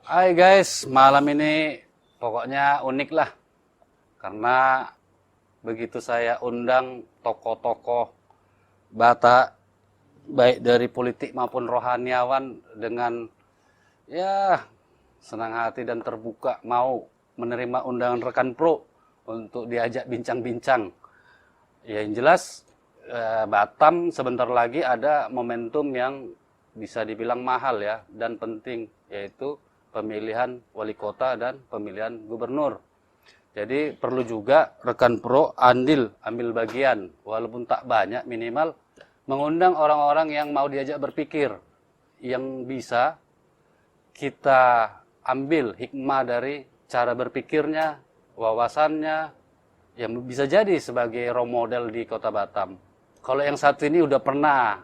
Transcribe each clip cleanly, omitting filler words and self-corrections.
Hai guys, malam ini pokoknya unik lah. Karena begitu saya undang tokoh-tokoh Batak, baik dari politik maupun rohaniawan dengan ya senang hati dan terbuka mau menerima undangan rekan pro untuk diajak bincang-bincang. Ya yang jelas Batam sebentar lagi ada momentum yang bisa dibilang mahal ya dan penting, yaitu pemilihan wali kota dan pemilihan gubernur. Jadi perlu juga rekan pro ambil bagian, walaupun tak banyak, minimal mengundang orang-orang yang mau diajak berpikir, yang bisa kita ambil hikmah dari cara berpikirnya, wawasannya, yang bisa jadi sebagai role model di kota Batam. Kalau yang satu ini udah pernah,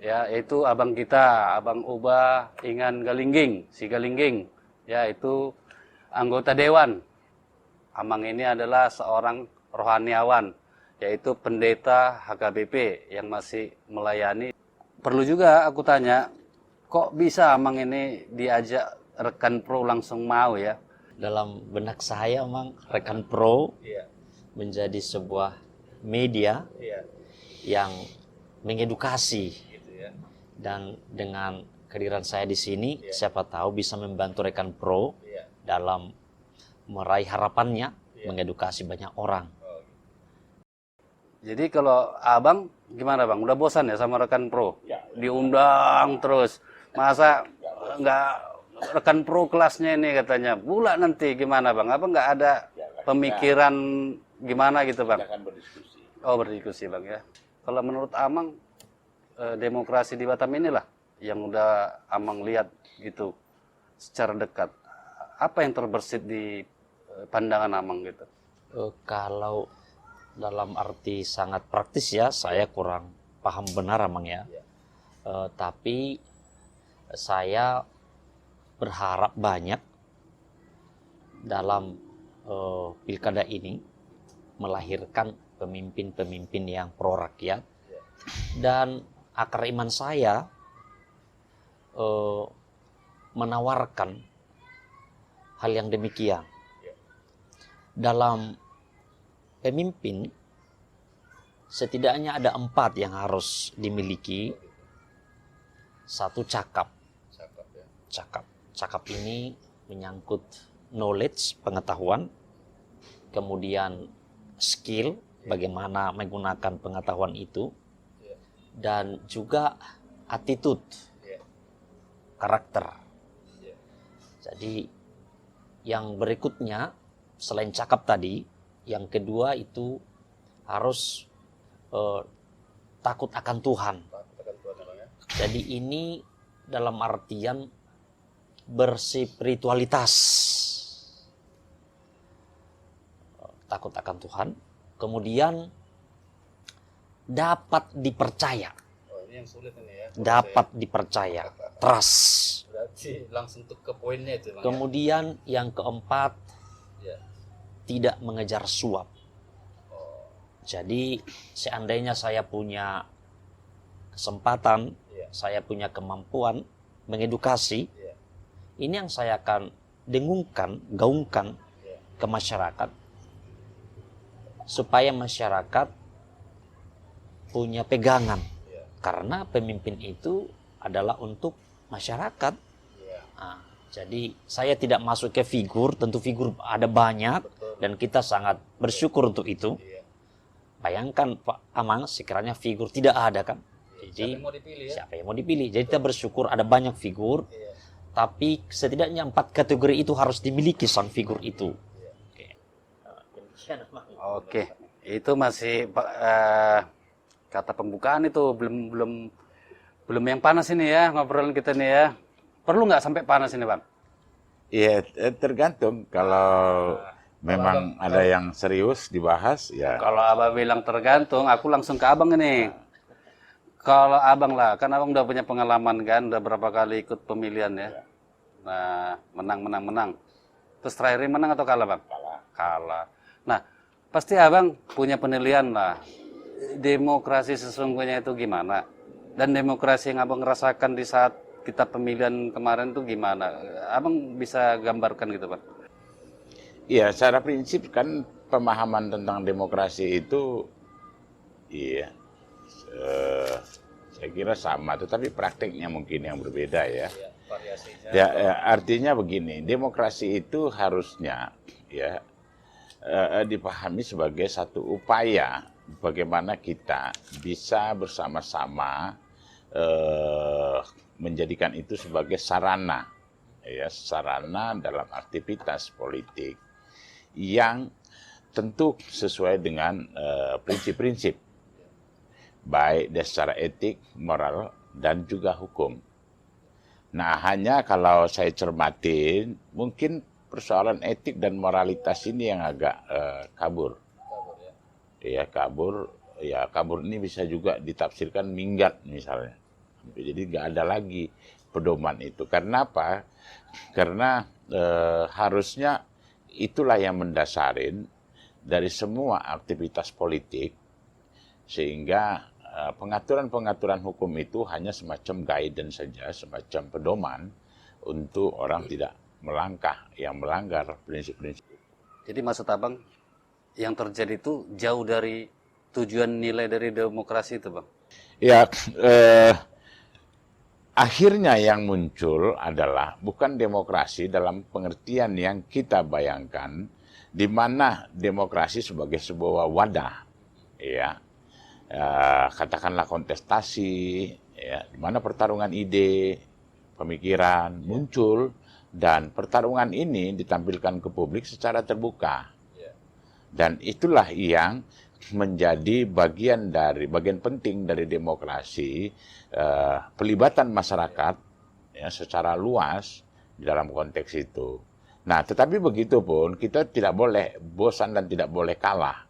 ya yaitu abang kita, Abang Uba Ingan Galingging, si Galingging, ya itu anggota dewan. Amang ini adalah seorang rohaniawan, yaitu pendeta HKBP yang masih melayani. Perlu juga aku tanya, kok bisa Amang ini diajak rekan pro langsung mau ya? Dalam benak saya memang rekan pro menjadi sebuah media yang mengedukasi, dan dengan kehadiran saya di sini siapa tahu bisa membantu rekan pro dalam meraih harapannya, mengedukasi banyak orang. Jadi kalau abang gimana bang? Udah bosan ya sama rekan pro? Diundang terus, masa nggak rekan pro kelasnya ini katanya pula nanti gimana bang? Apa nggak ada pemikiran gimana gitu bang? Oh berdiskusi bang ya. Kalau menurut Amang demokrasi di Batam inilah yang udah Amang lihat gitu secara dekat. Apa yang terbersit di pandangan Amang gitu? Kalau dalam arti sangat praktis ya, saya kurang paham benar Amang ya. Tapi saya berharap banyak dalam pilkada ini melahirkan pemimpin-pemimpin yang pro rakyat, dan akar iman saya menawarkan hal yang demikian. Dalam pemimpin setidaknya ada 4 yang harus dimiliki. Satu, cakap. Cakap ini menyangkut knowledge, pengetahuan, kemudian skill, bagaimana menggunakan pengetahuan itu, dan juga attitude, karakter. Jadi yang berikutnya selain cakap tadi, yang kedua itu harus takut akan Tuhan. Jadi ini dalam artian berspiritualitas, takut akan Tuhan, kemudian dapat dipercaya. Ini yang sulit ini ya. Dapat dipercaya, trust. Berarti langsung ke poinnya itu bang. Kemudian yang keempat, tidak mengejar suap. Jadi seandainya saya punya kesempatan, saya punya kemampuan mengedukasi, ini yang saya akan dengungkan, gaungkan ke masyarakat, supaya masyarakat punya pegangan. Karena pemimpin itu adalah untuk masyarakat. Nah, jadi saya tidak masuk ke figur, tentu figur ada banyak, dan kita sangat bersyukur untuk itu. Bayangkan Pak Amang, sekiranya figur tidak ada kan? Jadi siapa yang mau dipilih? Jadi kita bersyukur ada banyak figur, tapi setidaknya 4 kategori itu harus dimiliki sang figur itu. Oke, itu masih kata pembukaan itu belum yang panas ini ya ngobrolan kita nih ya. Perlu nggak sampai panas ini bang? Iya, tergantung. Kalau memang ada yang serius dibahas, ya. Kalau abang bilang tergantung, aku langsung ke abang ini. Kalau abang lah, kan abang udah punya pengalaman kan, udah berapa kali ikut pemilihan ya. Nah, menang. Terus terakhir menang atau kalah bang? Kalah. Nah, pasti abang punya penilaian lah. Demokrasi sesungguhnya itu gimana? Dan demokrasi yang abang rasakan di saat kita pemilihan kemarin tuh gimana? Abang bisa gambarkan gitu, Bang? Iya, secara prinsip kan pemahaman tentang demokrasi itu, iya, saya kira sama, tetapi prakteknya mungkin yang berbeda ya. Ya, artinya begini, demokrasi itu harusnya ya dipahami sebagai satu upaya bagaimana kita bisa bersama-sama menjadikan itu sebagai sarana, ya, sarana dalam aktivitas politik yang tentu sesuai dengan prinsip-prinsip, baik secara etik, moral, dan juga hukum. Nah, hanya kalau saya cermatin, mungkin persoalan etik dan moralitas ini yang agak kabur. Ya, kabur. Ya, kabur ini bisa juga ditafsirkan minggat misalnya. Jadi nggak ada lagi pedoman itu. Karena apa? Karena harusnya itulah yang mendasarin dari semua aktivitas politik, sehingga pengaturan-pengaturan hukum itu hanya semacam guidance saja, semacam pedoman untuk orang tidak melanggar prinsip-prinsip. Jadi maksud Abang, yang terjadi itu jauh dari tujuan nilai dari demokrasi itu, Bang? Ya, akhirnya yang muncul adalah bukan demokrasi dalam pengertian yang kita bayangkan, di mana demokrasi sebagai sebuah wadah, ya, katakanlah kontestasi, ya, di mana pertarungan ide, pemikiran muncul, dan pertarungan ini ditampilkan ke publik secara terbuka. Dan itulah yang menjadi bagian penting dari demokrasi, pelibatan masyarakat ya, secara luas di dalam konteks itu. Nah, tetapi begitu pun kita tidak boleh bosan dan tidak boleh kalah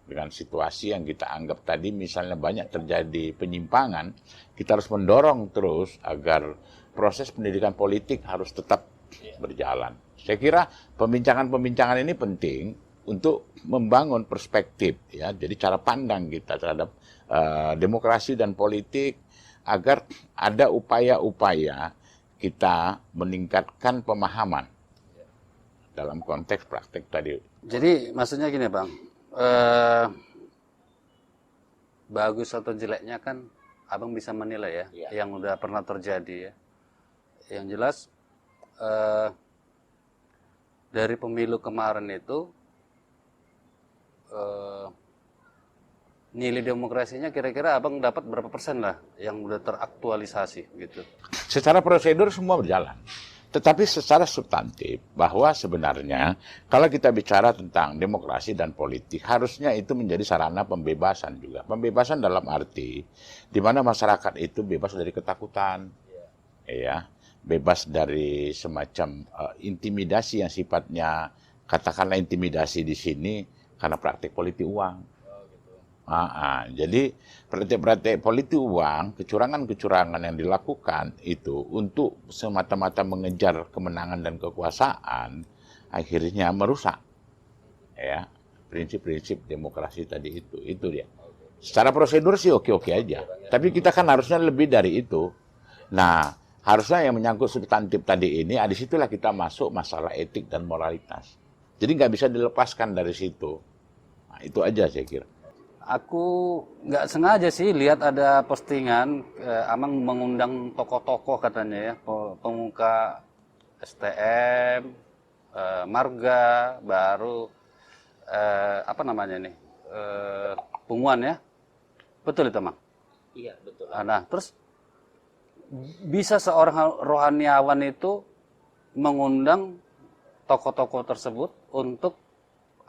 dengan situasi yang kita anggap tadi, misalnya banyak terjadi penyimpangan. Kita harus mendorong terus agar proses pendidikan politik harus tetap berjalan. Saya kira pembincangan-pembincangan ini penting untuk membangun perspektif, ya, jadi cara pandang kita terhadap demokrasi dan politik, agar ada upaya-upaya kita meningkatkan pemahaman dalam konteks praktek tadi. Jadi maksudnya gini, Bang, bagus atau jeleknya kan Abang bisa menilai ya, yang udah pernah terjadi ya. Yang jelas dari pemilu kemarin itu nilai demokrasinya kira-kira Abang dapat berapa persen lah yang udah teraktualisasi gitu? Secara prosedur semua berjalan. Tetapi secara substantif, bahwa sebenarnya kalau kita bicara tentang demokrasi dan politik, harusnya itu menjadi sarana pembebasan juga. Pembebasan dalam arti di mana masyarakat itu bebas dari ketakutan, ya, bebas dari semacam intimidasi yang sifatnya, katakanlah intimidasi di sini karena praktik politik uang. Jadi praktik politik uang, kecurangan-kecurangan yang dilakukan itu untuk semata-mata mengejar kemenangan dan kekuasaan, akhirnya merusak ya prinsip-prinsip demokrasi tadi itu. Itu dia. Secara prosedur sih oke-oke aja. Tapi kita kan harusnya lebih dari itu. Nah, harusnya yang menyangkut substantif tadi ini, disitulah kita masuk masalah etik dan moralitas. Jadi nggak bisa dilepaskan dari situ. Nah, itu aja saya kira. Aku nggak sengaja sih lihat ada postingan Amang mengundang tokoh-tokoh katanya ya, pemuka STM, Marga, baru apa namanya nih, Punguan ya, betul itu Mang? Iya, betul. Nah, terus bisa seorang rohaniawan itu mengundang tokoh-tokoh tersebut untuk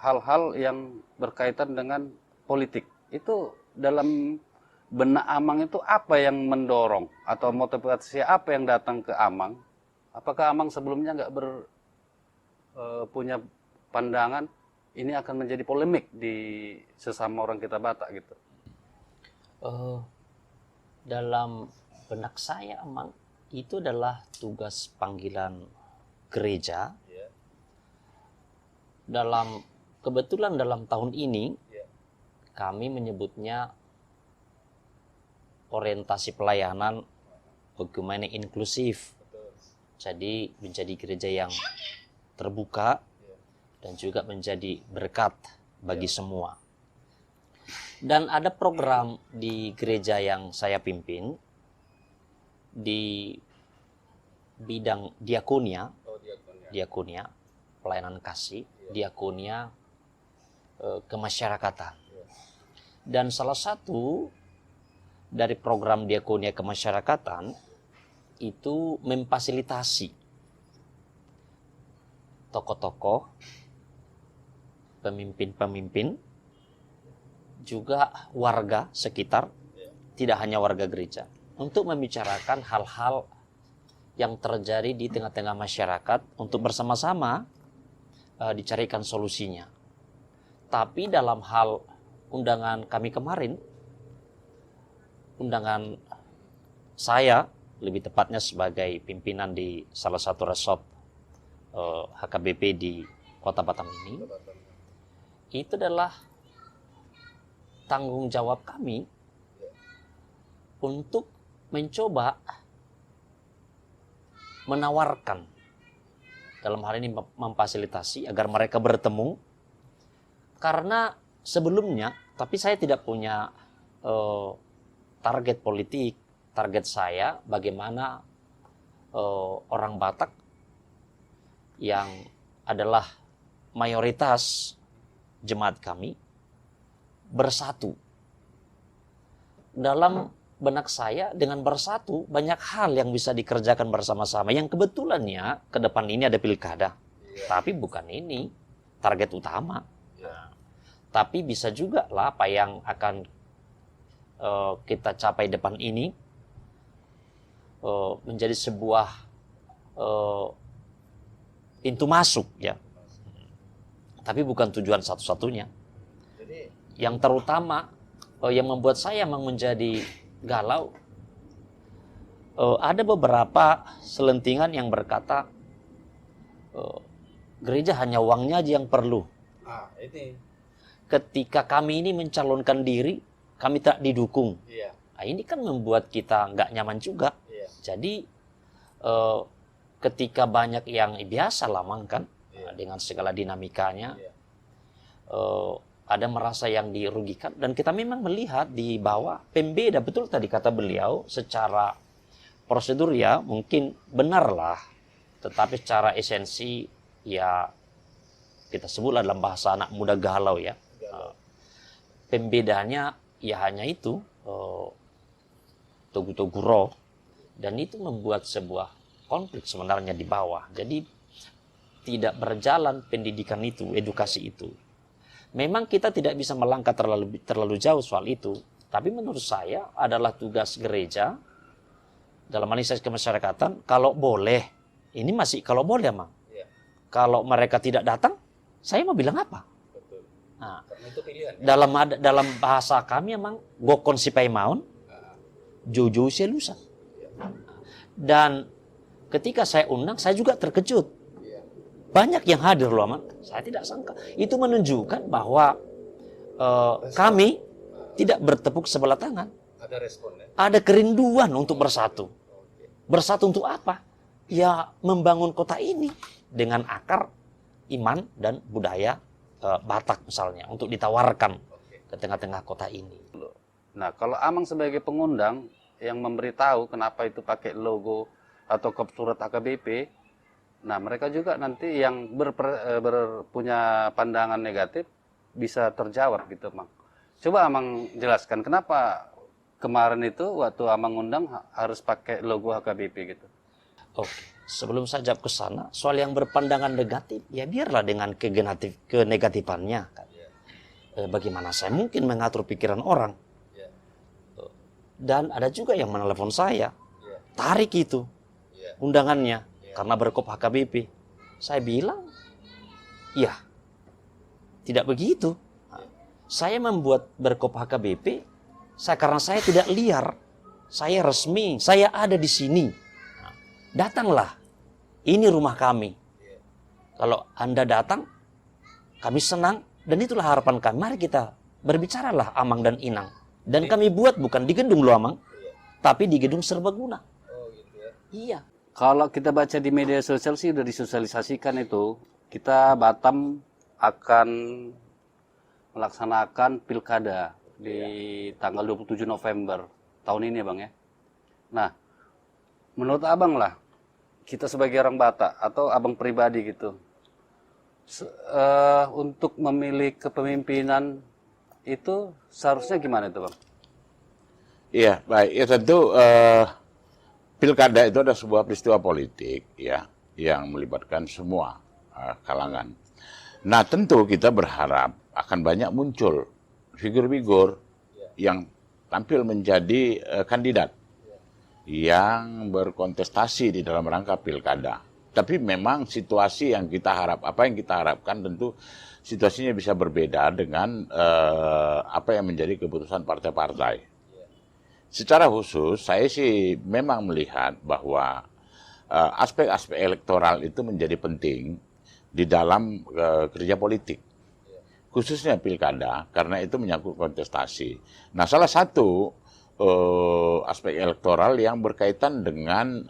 hal-hal yang berkaitan dengan politik. Itu dalam benak Amang itu apa yang mendorong atau motivasi apa yang datang ke Amang? Apakah Amang sebelumnya nggak punya pandangan ini akan menjadi polemik di sesama orang kita Batak gitu? Dalam benak saya, Amang, itu adalah tugas panggilan gereja. Kebetulan dalam tahun ini kami menyebutnya orientasi pelayanan bagaimana inklusif. Jadi menjadi gereja yang terbuka dan juga menjadi berkat bagi semua. Dan ada program di gereja yang saya pimpin di bidang diakonia, pelayanan kasih, diakonia kemasyarakatan. Dan salah satu dari program diakonia kemasyarakatan itu memfasilitasi tokoh-tokoh, pemimpin-pemimpin, juga warga sekitar, tidak hanya warga gereja, untuk membicarakan hal-hal yang terjadi di tengah-tengah masyarakat untuk bersama-sama dicarikan solusinya. Tapi dalam hal undangan kami kemarin, undangan saya, lebih tepatnya sebagai pimpinan di salah satu resort HKBP di Kota Batam ini, itu adalah tanggung jawab kami untuk mencoba menawarkan, dalam hal ini memfasilitasi agar mereka bertemu. Karena sebelumnya, tapi saya tidak punya target politik. Target saya bagaimana orang Batak yang adalah mayoritas jemaat kami bersatu. Dalam benak saya, dengan bersatu banyak hal yang bisa dikerjakan bersama-sama. Yang kebetulannya ke depan ini ada pilkada, tapi bukan ini target utama. Tapi bisa juga lah apa yang akan kita capai depan ini menjadi sebuah pintu masuk, ya. Tapi bukan tujuan satu-satunya. Yang terutama yang membuat saya memang menjadi galau, ada beberapa selentingan yang berkata gereja hanya uangnya aja yang perlu. Ketika kami ini mencalonkan diri, kami tak didukung. Nah, ini kan membuat kita nggak nyaman juga. Jadi ketika banyak yang biasa lamang kan, dengan segala dinamikanya, ada merasa yang dirugikan. Dan kita memang melihat di bawah pembeda, betul tadi kata beliau, secara prosedur ya mungkin benarlah, tetapi secara esensi ya kita sebutlah dalam bahasa anak muda galau ya. Pembedanya ya hanya itu, togu-togu roh, dan itu membuat sebuah konflik sebenarnya di bawah. Jadi tidak berjalan pendidikan itu, edukasi itu. Memang kita tidak bisa melangkah terlalu jauh soal itu, tapi menurut saya adalah tugas gereja dalam analisis kemasyarakatan. Kalau boleh, ini masih kalau boleh, Mang. Kalau mereka tidak datang, saya mau bilang apa? Nah, itu pilihan, ya? Dalam bahasa kami emang gokon sipai maun, jojo selusa. Dan ketika saya undang, saya juga terkejut. Banyak yang hadir loh, Mang. Saya tidak sangka. Itu menunjukkan bahwa kami tidak bertepuk sebelah tangan. Ada respon, ya? Ada kerinduan untuk bersatu. Bersatu untuk apa? Ya membangun kota ini dengan akar iman dan budaya Batak misalnya, untuk ditawarkan ke tengah-tengah kota ini. Nah, kalau Amang sebagai pengundang yang memberitahu kenapa itu pakai logo atau surat AKBP, nah mereka juga nanti yang punya pandangan negatif bisa terjawab gitu, Mang. Coba Amang jelaskan kenapa kemarin itu waktu Amang undang harus pakai logo AKBP gitu. Oke. Sebelum saya jawab ke sana, soal yang berpandangan negatif, ya biarlah dengan kenegatifannya. Bagaimana saya mungkin mengatur pikiran orang? Dan ada juga yang menelepon saya, tarik itu undangannya karena berkop HKBP. Saya bilang, ya tidak begitu. Saya membuat berkop HKBP karena saya tidak liar, saya resmi, saya ada di sini. Datanglah. Ini rumah kami. Kalau Anda datang, kami senang, dan itulah harapan kami. Mari kita berbicaralah Amang dan Inang. Dan kami buat bukan di gedung loh Amang, tapi di gedung serbaguna. Iya. Kalau kita baca di media sosial sih udah disosialisasikan itu, kita Batam akan melaksanakan pilkada di tanggal 27 November tahun ini, Bang ya. Nah, menurut Abang lah, kita sebagai orang Batak atau Abang pribadi gitu, untuk memilih kepemimpinan itu seharusnya gimana itu, Bang? Iya, baik. Ya tentu pilkada itu adalah sebuah peristiwa politik ya yang melibatkan semua kalangan. Nah, tentu kita berharap akan banyak muncul figur-figur yang tampil menjadi kandidat yang berkontestasi di dalam rangka pilkada. Tapi memang situasi yang kita apa yang kita harapkan tentu situasinya bisa berbeda dengan apa yang menjadi keputusan partai-partai. Secara khusus, saya sih memang melihat bahwa aspek-aspek elektoral itu menjadi penting di dalam kerja politik. Khususnya pilkada, karena itu menyangkut kontestasi. Nah, salah satu aspek elektoral yang berkaitan dengan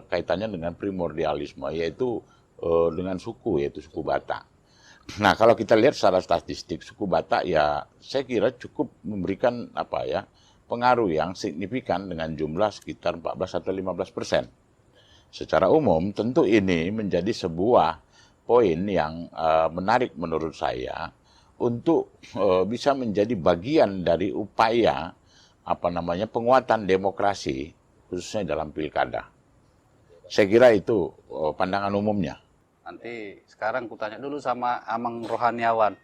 kaitannya dengan primordialisme, yaitu dengan suku, yaitu suku Batak. Nah, kalau kita lihat secara statistik, suku Batak ya saya kira cukup memberikan pengaruh yang signifikan dengan jumlah sekitar 14 atau 15%. Secara umum, tentu ini menjadi sebuah poin yang menarik menurut saya untuk bisa menjadi bagian dari upaya penguatan demokrasi khususnya dalam pilkada. Saya kira itu pandangan umumnya. Nanti sekarang kutanya dulu sama Amang Rohaniawan.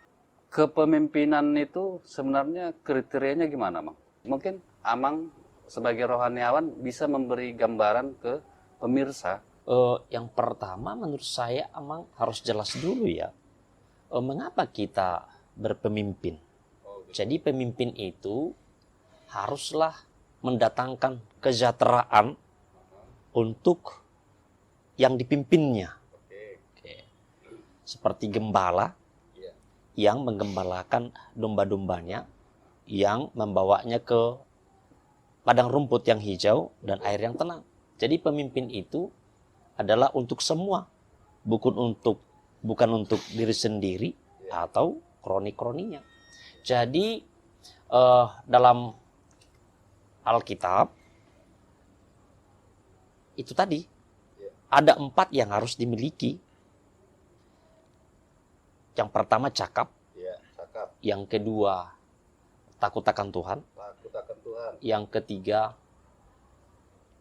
Kepemimpinan itu sebenarnya kriterianya gimana, Bang? Mungkin Amang sebagai rohaniawan bisa memberi gambaran ke pemirsa. Yang pertama menurut saya Amang harus jelas dulu ya, mengapa kita berpemimpin. Jadi pemimpin itu haruslah mendatangkan kesejahteraan untuk yang dipimpinnya. Oke. Seperti gembala yang menggembalakan domba-dombanya, yang membawanya ke padang rumput yang hijau dan air yang tenang. Jadi pemimpin itu adalah untuk semua, bukan untuk diri sendiri atau kroni-kroninya. Jadi dalam Alkitab itu tadi ada 4 yang harus dimiliki. Yang pertama cakap, yang kedua takut akan Tuhan. Yang ketiga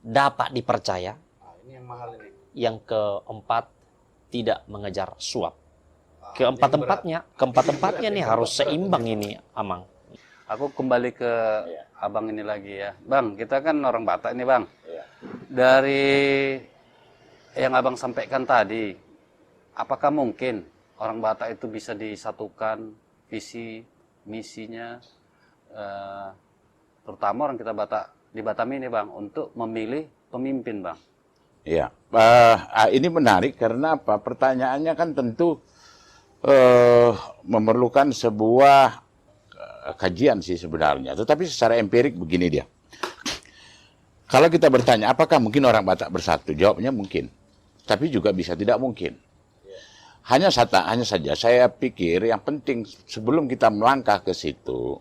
dapat dipercaya. Ini yang mahal ini. Yang keempat tidak mengejar suap. Keempat-empatnya nih harus seimbang ini, Amang. Aku kembali ke Abang ini lagi ya. Bang, kita kan orang Batak ini, Bang. Dari yang Abang sampaikan tadi, apakah mungkin orang Batak itu bisa disatukan visi misinya, terutama orang kita Batak di Batam ini, Bang, untuk memilih pemimpin, Bang? Iya, ini menarik karena apa? Pertanyaannya kan tentu memerlukan sebuah kajian sih sebenarnya. Tetapi secara empirik begini dia. Kalau kita bertanya, apakah mungkin orang Batak bersatu? Jawabnya mungkin. Tapi juga bisa tidak mungkin. Hanya saja saya pikir yang penting sebelum kita melangkah ke situ,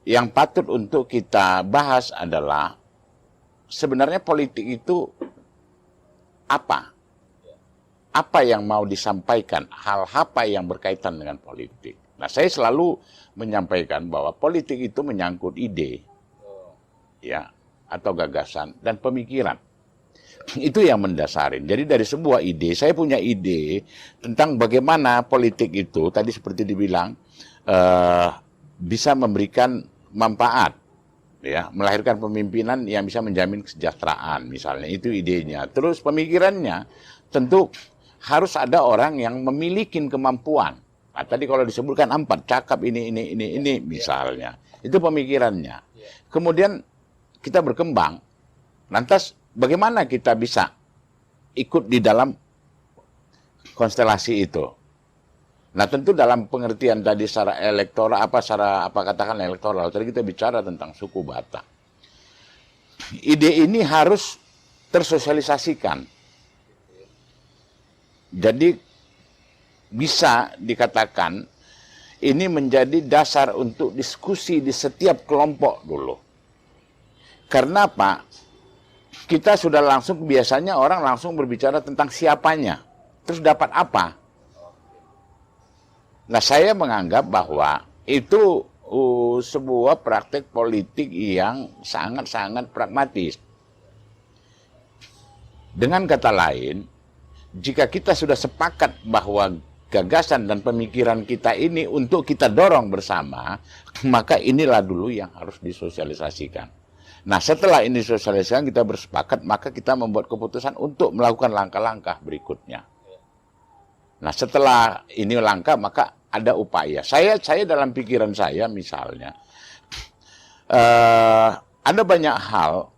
yang patut untuk kita bahas adalah sebenarnya politik itu apa? Apa yang mau disampaikan? Hal apa yang berkaitan dengan politik? Nah, saya selalu menyampaikan bahwa politik itu menyangkut ide, ya, atau gagasan dan pemikiran. Itu yang mendasarin. Jadi dari sebuah ide, saya punya ide tentang bagaimana politik itu, tadi seperti dibilang, bisa memberikan manfaat, ya, melahirkan pemimpinan yang bisa menjamin kesejahteraan, misalnya. Itu idenya. Terus pemikirannya, tentu harus ada orang yang memiliki kemampuan. Nah, tadi kalau disebutkan 4, cakap ini, misalnya. Itu pemikirannya. Kemudian kita berkembang. Lantas bagaimana kita bisa ikut di dalam konstelasi itu? Nah, tentu dalam pengertian tadi secara elektoral, katakan elektoral, tadi kita bicara tentang suku Batak. Ide ini harus tersosialisasikan. Jadi bisa dikatakan ini menjadi dasar untuk diskusi di setiap kelompok dulu. Karena apa? Kita sudah langsung, biasanya orang langsung berbicara tentang siapanya. Terus dapat apa? Nah, saya menganggap bahwa itu sebuah praktek politik yang sangat-sangat pragmatis. Dengan kata lain, jika kita sudah sepakat bahwa gagasan dan pemikiran kita ini untuk kita dorong bersama, maka inilah dulu yang harus disosialisasikan. Nah, setelah ini disosialisasikan, kita bersepakat, maka kita membuat keputusan untuk melakukan langkah-langkah berikutnya. Nah, setelah ini langkah, maka ada upaya. Saya dalam pikiran saya misalnya, ada banyak hal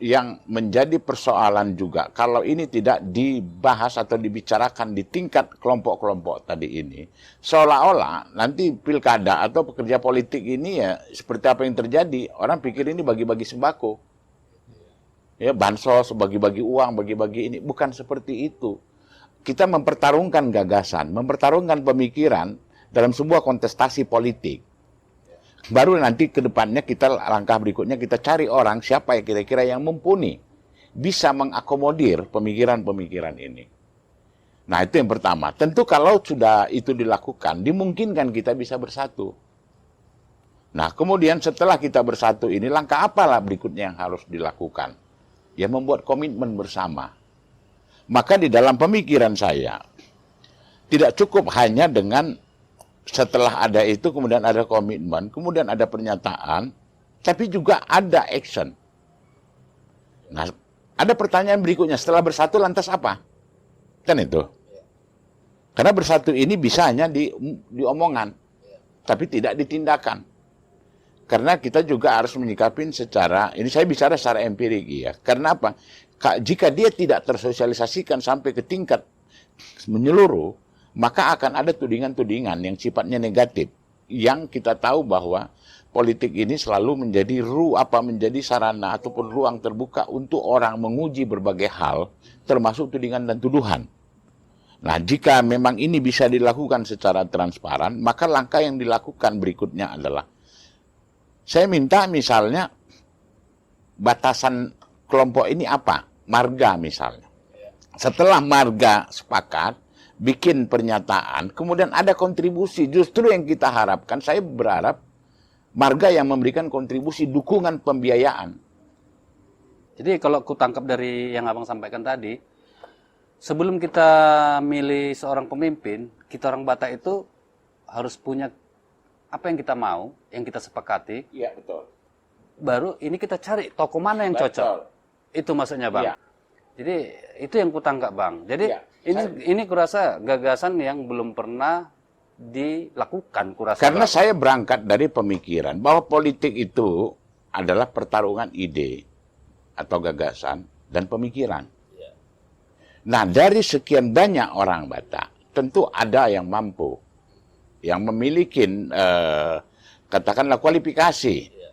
yang menjadi persoalan juga kalau ini tidak dibahas atau dibicarakan di tingkat kelompok-kelompok tadi ini, seolah-olah nanti pilkada atau pekerja politik ini ya seperti apa yang terjadi, orang pikir ini bagi-bagi sembako, ya bansos, bagi-bagi uang, bagi-bagi ini. Bukan seperti itu. Kita mempertarungkan gagasan, mempertarungkan pemikiran dalam sebuah kontestasi politik. Baru nanti ke depannya kita, langkah berikutnya kita cari orang siapa yang kira-kira yang mumpuni, bisa mengakomodir pemikiran-pemikiran ini. Nah, itu yang pertama. Tentu kalau sudah itu dilakukan, dimungkinkan kita bisa bersatu. Nah, kemudian setelah kita bersatu ini, langkah apalah berikutnya yang harus dilakukan? Ya, membuat komitmen bersama. Maka di dalam pemikiran saya, tidak cukup hanya dengan setelah ada itu, kemudian ada komitmen, kemudian ada pernyataan, tapi juga ada action. Nah, ada pertanyaan berikutnya, setelah bersatu lantas apa? Kan itu. Karena bersatu ini bisa hanya di omongan, tapi tidak ditindakan. Karena kita juga harus menyikapin secara, ini saya bicara secara empirik ya. Karena apa? Jika dia tidak tersosialisasikan sampai ke tingkat menyeluruh, maka akan ada tudingan-tudingan yang sifatnya negatif. Yang kita tahu bahwa politik ini selalu menjadi menjadi sarana ataupun ruang terbuka untuk orang menguji berbagai hal, termasuk tudingan dan tuduhan. Nah, jika memang ini bisa dilakukan secara transparan, maka langkah yang dilakukan berikutnya adalah, saya minta misalnya batasan kelompok ini apa? Marga misalnya. Setelah marga sepakat, bikin pernyataan, kemudian ada kontribusi. Justru yang kita harapkan, saya berharap marga yang memberikan kontribusi dukungan pembiayaan. Jadi kalau aku tangkap dari yang Abang sampaikan tadi, sebelum kita milih seorang pemimpin, kita orang Batak itu harus punya apa yang kita mau, yang kita sepakati. Iya, betul. Baru ini kita cari tokoh mana yang cocok. Itu maksudnya, Bang. Ya. Jadi itu yang kutangkap, Bang. Jadi ya, ini kurasa gagasan yang belum pernah dilakukan, kurasa. Karena saya berangkat dari pemikiran bahwa politik itu adalah pertarungan ide atau gagasan dan pemikiran. Ya. Nah, dari sekian banyak orang Batak, tentu ada yang mampu, yang memiliki katakanlah kualifikasi. Ya.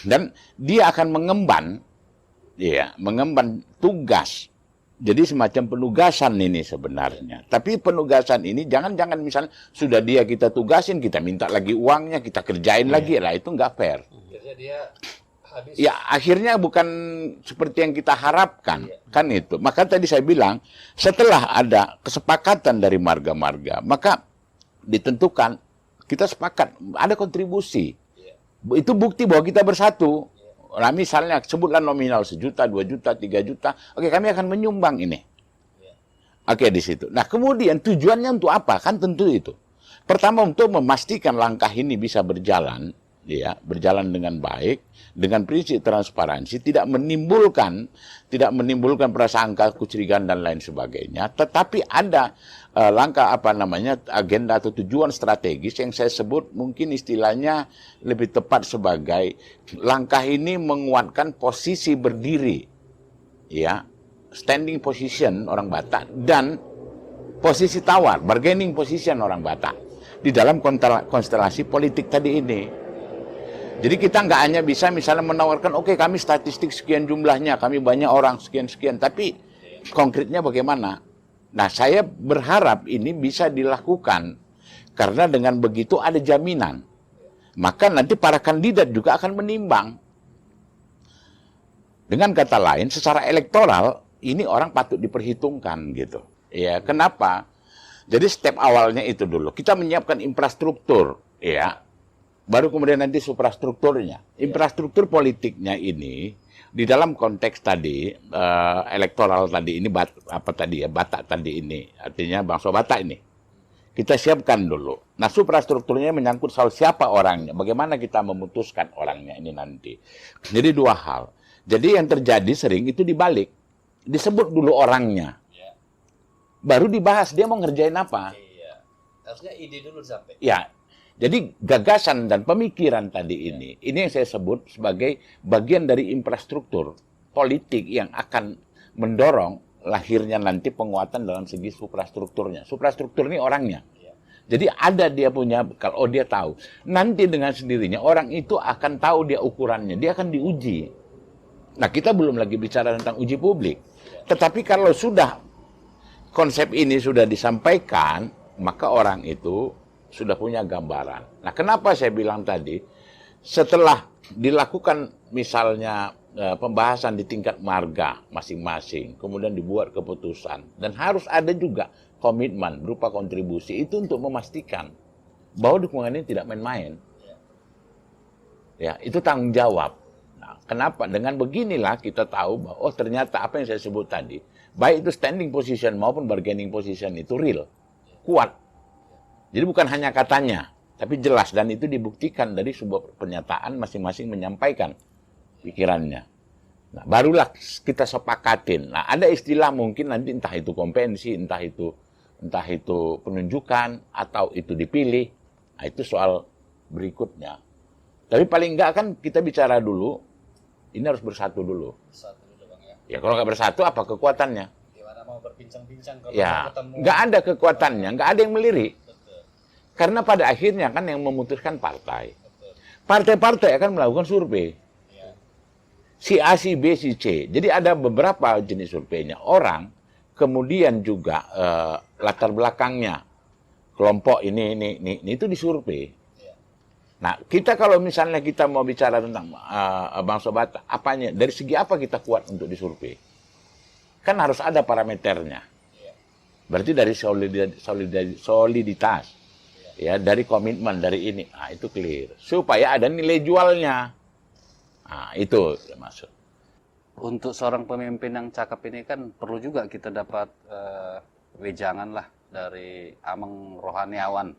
Dan dia akan mengemban tugas. Jadi semacam penugasan ini sebenarnya. Tapi penugasan ini jangan misalnya sudah dia kita tugasin, kita minta lagi uangnya, kita kerjain lagi, lah itu nggak fair. Akhirnya dia habis. Ya, akhirnya bukan seperti yang kita harapkan, kan itu. Maka tadi saya bilang, setelah ada kesepakatan dari marga-marga, maka ditentukan kita sepakat ada kontribusi. Itu bukti bahwa kita bersatu. Nah, misalnya sebutlah nominal 1 juta, 2 juta, 3 juta. Oke, kami akan menyumbang ini. Oke, di situ. Nah, kemudian tujuannya untuk apa? Kan tentu itu. Pertama, untuk memastikan langkah ini bisa berjalan, ya, berjalan dengan baik, dengan prinsip transparansi, tidak menimbulkan prasangka, kecurigaan dan lain sebagainya. Tetapi ada langkah agenda atau tujuan strategis yang saya sebut mungkin istilahnya lebih tepat sebagai langkah ini menguatkan posisi berdiri, ya, standing position orang Batak dan posisi tawar, bargaining position orang Batak di dalam konstelasi politik tadi ini. Jadi kita nggak hanya bisa misalnya menawarkan, oke kami statistik sekian jumlahnya, kami banyak orang sekian-sekian, tapi konkretnya bagaimana? Nah, saya berharap ini bisa dilakukan, karena dengan begitu ada jaminan. Maka nanti para kandidat juga akan menimbang. Dengan kata lain, secara elektoral, ini orang patut diperhitungkan gitu. Ya, kenapa? Jadi step awalnya itu dulu, kita menyiapkan infrastruktur, ya. Baru kemudian nanti suprastrukturnya. Infrastruktur politiknya ini di dalam konteks tadi elektoral tadi ini Batak tadi ini, artinya bangsa Batak ini. Kita siapkan dulu. Nah, suprastrukturnya menyangkut soal siapa orangnya, bagaimana kita memutuskan orangnya ini nanti. Jadi dua hal. Jadi yang terjadi sering itu dibalik. Disebut dulu orangnya. Baru dibahas dia mau ngerjain apa. Harusnya ide dulu sampai. Ya. Jadi gagasan dan pemikiran tadi ini yang saya sebut sebagai bagian dari infrastruktur politik yang akan mendorong lahirnya nanti penguatan dalam segi suprastrukturnya. Suprastruktur ini orangnya. Jadi ada dia punya, kalau dia tahu. Nanti dengan sendirinya orang itu akan tahu dia ukurannya, dia akan diuji. Nah, kita belum lagi bicara tentang uji publik. Tetapi kalau sudah konsep ini sudah disampaikan, maka orang itu sudah punya gambaran. Nah, kenapa saya bilang tadi, setelah dilakukan misalnya pembahasan di tingkat marga masing-masing, kemudian dibuat keputusan, dan harus ada juga komitmen berupa kontribusi, itu untuk memastikan bahwa dukungan ini tidak main-main. Ya, itu tanggung jawab. Nah, kenapa? Dengan beginilah kita tahu bahwa, oh ternyata apa yang saya sebut tadi, baik itu standing position maupun bargaining position itu real, kuat. Jadi bukan hanya katanya, tapi jelas, dan itu dibuktikan dari sebuah pernyataan masing-masing menyampaikan pikirannya. Nah, barulah kita sepakatin. Nah, ada istilah mungkin nanti entah itu kompensi, entah itu penunjukan, atau itu dipilih. Nah, itu soal berikutnya. Tapi paling enggak kan kita bicara dulu, ini harus bersatu dulu. Bersatu dulu, Bang, ya. Ya kalau nggak bersatu apa kekuatannya? Gimana mau berbincang-bincang kalau Ya, mau ketemu? nggak ada kekuatannya, nggak ada yang melirik. Karena pada akhirnya kan yang memutuskan partai. Partai-partai akan melakukan survei. Si A, si B, si C. Jadi ada beberapa jenis surveinya. Orang, kemudian juga latar belakangnya. Kelompok ini itu disurvei. Nah, kita kalau misalnya kita mau bicara tentang bangsa Batak, apanya? Dari segi apa kita kuat untuk disurvei? Kan harus ada parameternya. Berarti dari soliditas. Ya, dari komitmen, dari ini. Nah, itu clear. Supaya ada nilai jualnya. Nah, itu maksud. Untuk seorang pemimpin yang cakep ini kan perlu juga kita dapat wejangan lah dari Amang Rohaniawan,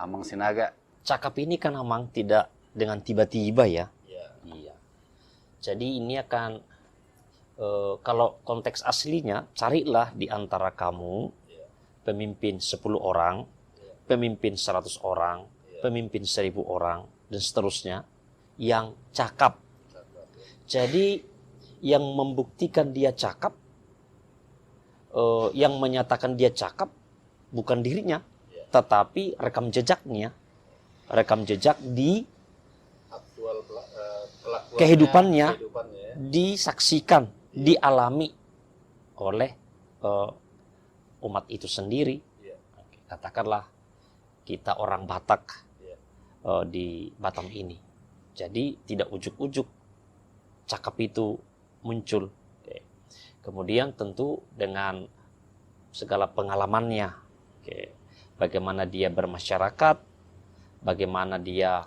Amang Sinaga. Cakap ini kan Amang tidak dengan tiba-tiba ya. Iya. Jadi ini akan kalau konteks aslinya, carilah di antara kamu pemimpin 10 orang, pemimpin 100 orang, pemimpin 1000 orang, dan seterusnya yang cakap. Jadi yang membuktikan dia cakap, yang menyatakan dia cakap bukan dirinya, tetapi rekam jejaknya, rekam jejak di Aktual kelakuannya, kehidupannya, ya. disaksikan, dialami oleh umat itu sendiri. Katakanlah kita orang Batak di Batam ini. Jadi tidak ujuk-ujuk cakap itu muncul. Kemudian tentu dengan segala pengalamannya. Bagaimana dia bermasyarakat, bagaimana dia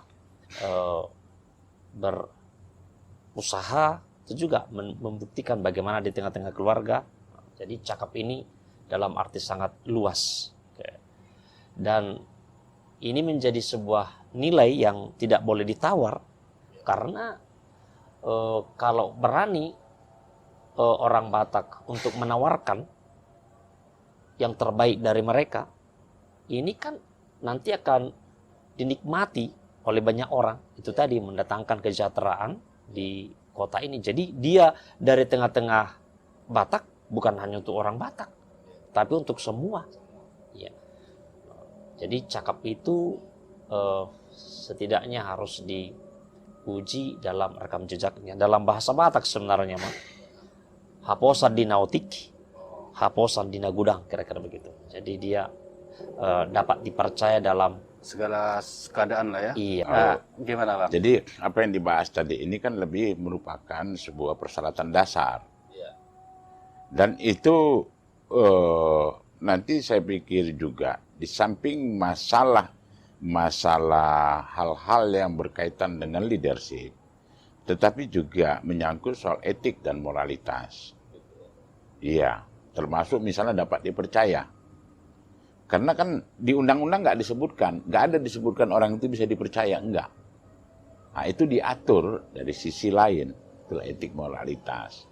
berusaha, itu juga membuktikan bagaimana di tengah-tengah keluarga. Jadi cakap ini dalam arti sangat luas. Dan ini menjadi sebuah nilai yang tidak boleh ditawar, karena kalau berani orang Batak untuk menawarkan yang terbaik dari mereka, ini kan nanti akan dinikmati oleh banyak orang. Itu tadi mendatangkan kesejahteraan di kota ini. Jadi dia dari tengah-tengah Batak bukan hanya untuk orang Batak, tapi untuk semua. Ya. Jadi cakap itu setidaknya harus diuji dalam rekam jejaknya. Dalam bahasa Batak sebenarnya mah, haposan di nautik, haposan di nagudang, kira-kira begitu. Jadi dia dapat dipercaya dalam Segala keadaan lah ya. iya. Nah, gimana Bang? Jadi apa yang dibahas tadi ini kan lebih merupakan sebuah persyaratan dasar. Iya. Dan itu nanti saya pikir juga di samping masalah hal-hal yang berkaitan dengan leadership, tetapi juga menyangkut soal etik dan moralitas. Iya, termasuk misalnya dapat dipercaya. Karena kan di undang-undang nggak ada disebutkan orang itu bisa dipercaya, enggak. Nah, itu diatur dari sisi lain, itulah etik moralitas.